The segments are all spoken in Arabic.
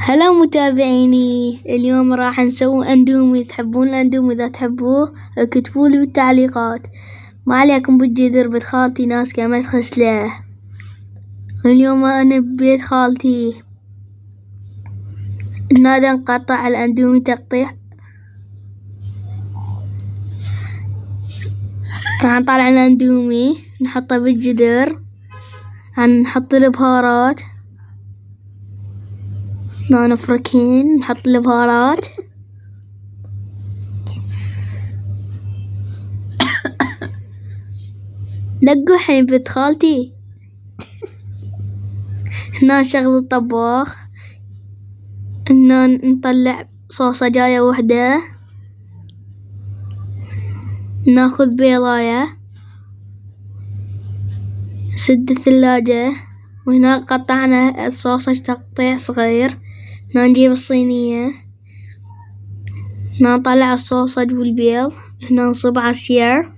هلا متابعيني، اليوم راح نسوي اندومي. تحبون الاندومي؟ اذا تحبوه اكتبوا لي بالتعليقات. ما عليكم بتجي دربة خالتي ناس كمان تغسله. اليوم انا ببيت خالتي. هنا نقطع الاندومي تقطيع. راح نطلع الاندومي نحطه بالجدر. هنحط البهارات. نفركين نحط البهارات. دقوا حين بنت خالتي. هنا نشغل الطباخ. هنا نطلع صوصة جاية وحدة. ناخذ بيضاية، نسد الثلاجة. وهنا قطعنا الصوصة تقطيع صغير. هنا نجيب الصينية. هنا نطلع الصوصج والبيض. هنا نصب عصير.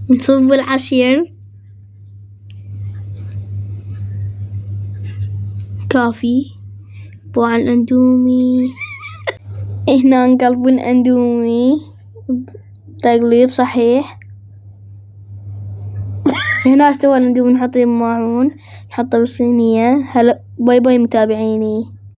نصب العصير كافي بوع الاندومي. هنا نقلب الاندومي تقليب صحيح. هنا استوى الاندومي. نحط الماعون نحطه بالصينية. هلا باي باي متابعيني.